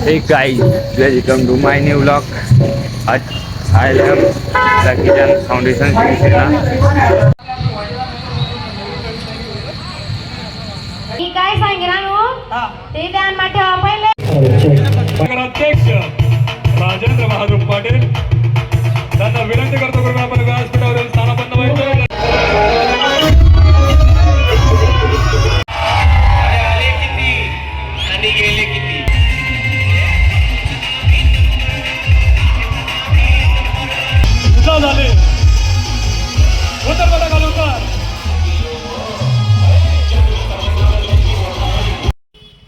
Hey guys, welcome to my new vlog. I am Lucky Chan Foundation Sena. मी काय सांगितलं no ते ध्यान ठेवा पहिले. अध्यक्ष राजेंद्र महादेव पाटील त्यांना विनंती करतो की आपण व्यासपीठावरील स्थानापन्न व्हायचं. आले किती आणि गेले किती. झाले उत्तर बघा घालून कर.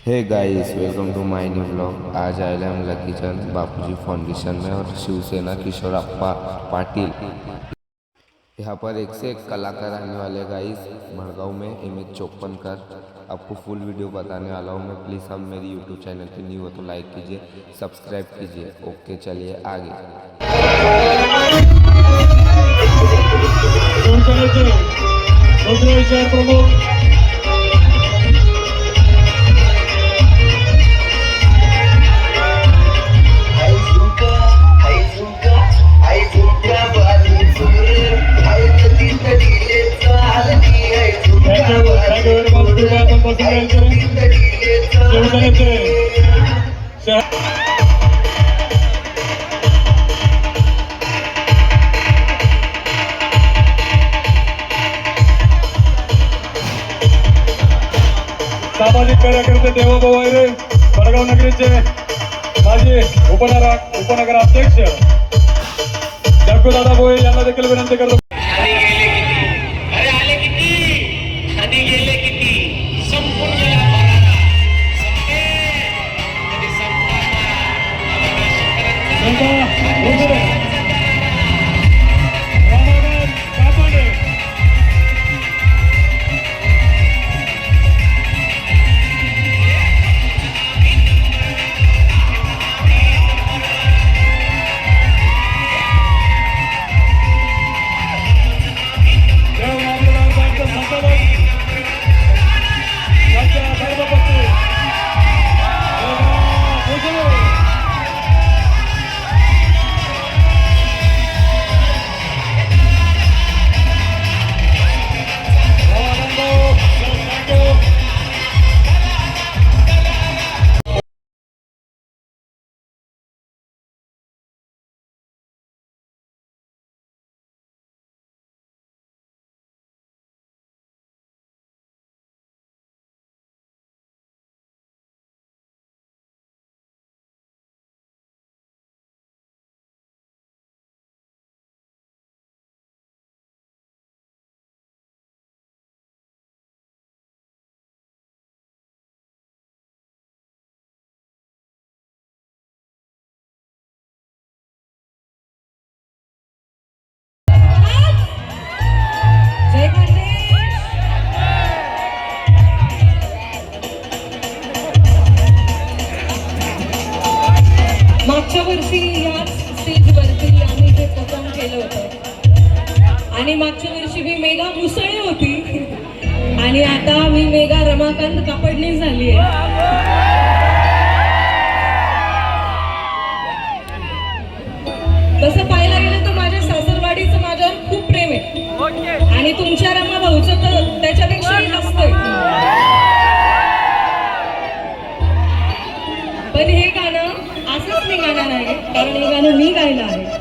Hey guys, welcome to my new blog. आज आए हम लकी चंद बापूजी फाउंडेशन में और शिवसेना किशोर अप्पा पाटिल। यहाँ पर एक से एक कलाकार आने वाले गाइस भड़गांव में MH54 कर आपको फुल वीडियो बताने वाला हूँ मैं। प्लीज़ आप मेरी यूट्यूब चैनल पे न्यू हो तो लाइक कीजिए, सब्सक्राइब कीजिए। ओके, चलिए आगे। प्रमुख सामाजिक कार्यकर्ते देवाभाऊ आयरे, भडगाव नगरीचे माजी उपनगराध्यक्ष जग्गूदादा भोये यांना देखील विनंती करतो. आणि गेले किती. अरे आले किती आणि गेले किती. संपून गेला भरारा. संपे कधी संपणार. रामानंद कापाडे मागच्या वर्षी याच स्टेजवरती आम्ही ते परफॉर्म केलं होतं आणि मागच्या वर्षी मी मेगा मुसळे होती आणि आता मी मेगा रमाकांत कापडणी झाली आहे. तसं पाहायला गेलं तर माझ्या सासरवाडीचं माझ्यावर खूप प्रेम आहे आणि तुमच्या रमा भाऊचं तर त्याच्यापेक्षाही जास्त आहे. पण हे गाणं असंच मी गाणार आहे कारण हे गाणं मी गायलं आहे.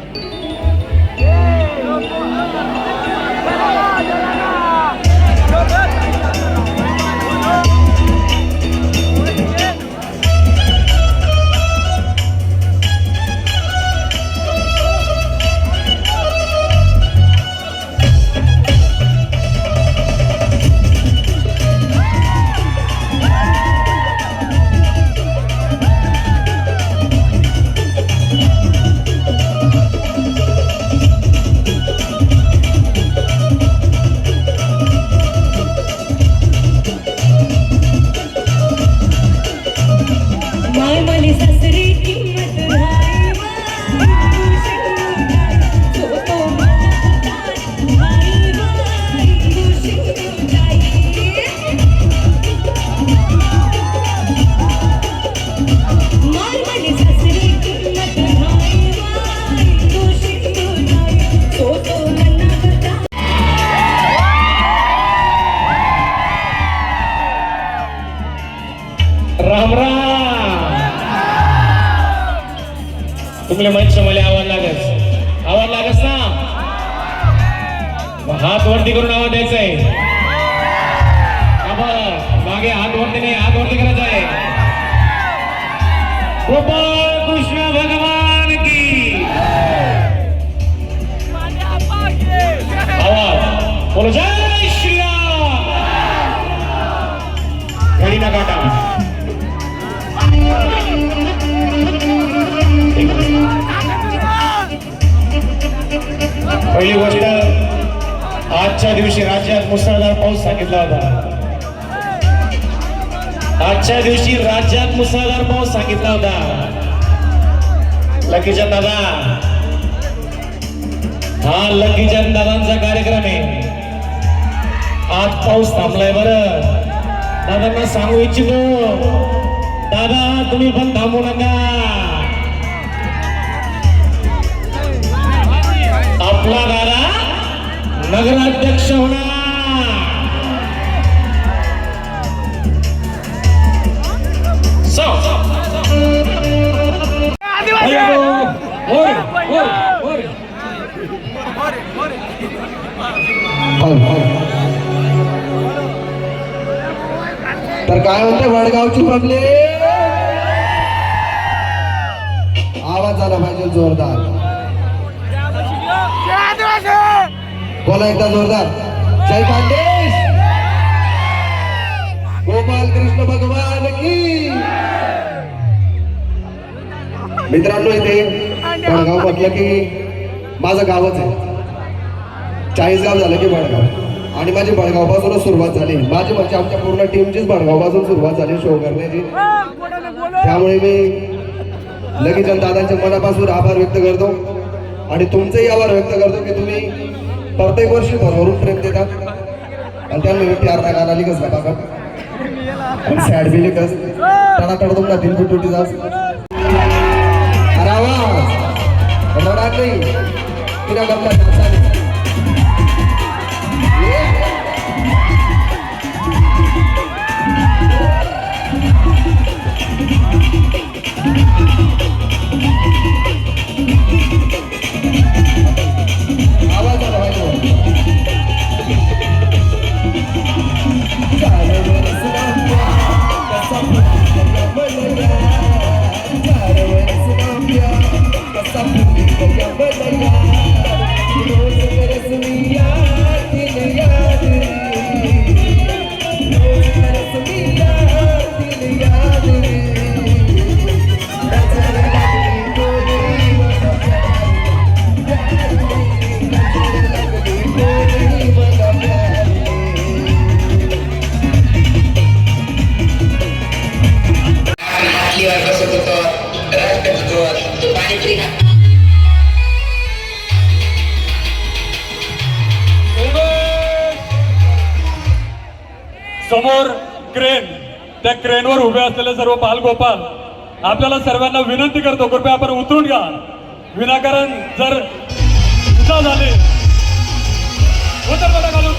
तुमले मंच मला आवाज लागस ना, मग हात वरती करून आवाज द्यायचा आहे. मागे हात वरती नाही, हात वरती करायचा आहे. गोपाल कृष्ण भगवान की आवाज बोलो, जय श्रीराम. घडी ना काटा. पहिली गोष्ट, आजच्या दिवशी राज्यात मुसळधार पाऊस सांगितला होता. आजच्या दिवशी राज्यात मुसळधार पाऊस सांगितला होता. लकीचंद दादा, हा लकीचंद दादांचा कार्यक्रम आहे. आज पाऊस थांबलाय. बरं दादांना सांगू इच्छितो, दादा तुम्ही पण थांबू नका. आपला दादा नगराध्यक्ष होणार. तर काय म्हणते वडगावची पब्लिक, आवाज आला पाहिजे जोरदार. बोला एकदा जोरदार, जय खानदेश, गोपाल कृष्ण भगवान की. मित्रांनो, इथे वडगाव म्हटलं की माझं गावच आहे. 40 गाव झालं की वडगाव, आणि माझी बडगावपासूनच सुरुवात झाली. माझी म्हणजे आमच्या पूर्ण टीमचीच बडगावपासून सुरुवात झाली शो करण्याची. त्यामुळे मी लगेचंद दादांच्या मनापासून आभार व्यक्त करतो, आणि तुमचेही आभार व्यक्त करतो की तुम्ही प्रत्येक वर्षी भरभरून प्रेम देतात. आणि त्यांना मी प्यार ना गाणं लिखस ना काका, आणि सॅड बी लिखस त्यांना तडतून ना 3 फूट तुटी जास. अरे आवाज रडात नाही, तिला गप्पा आवाज आला पाहिजे. समोर क्रेन, त्या क्रेनवर उभे असलेले सर्व बालगोपाल, आपल्याला सर्वांना विनंती करतो, कृपया आपण उतरून घ्या. विनाकारण जर झाले उतर बघा घालून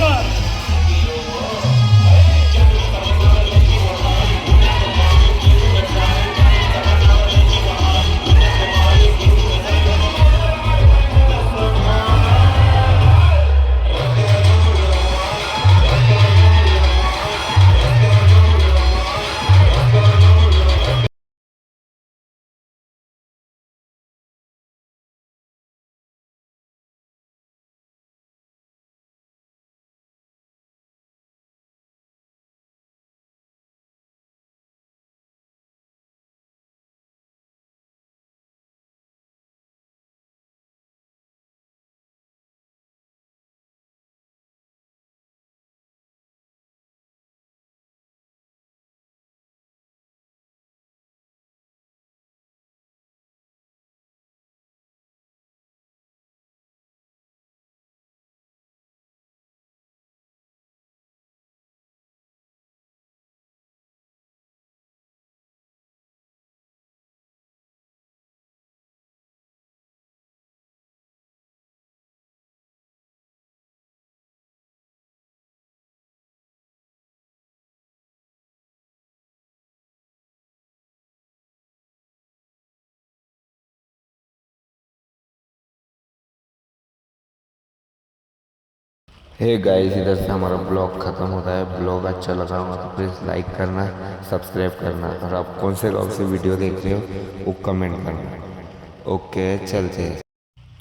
हे गाइस, इधर से हमारा ब्लॉग ख़त्म होता है। ब्लॉग अच्छा लगा हो तो प्लीज़ लाइक करना, सब्सक्राइब करना, और आप कौन से गाँव से वीडियो देख रहे हो वो कमेंट करना। ओके, चलते हैं,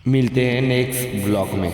मिलते हैं नेक्स्ट ब्लॉग में।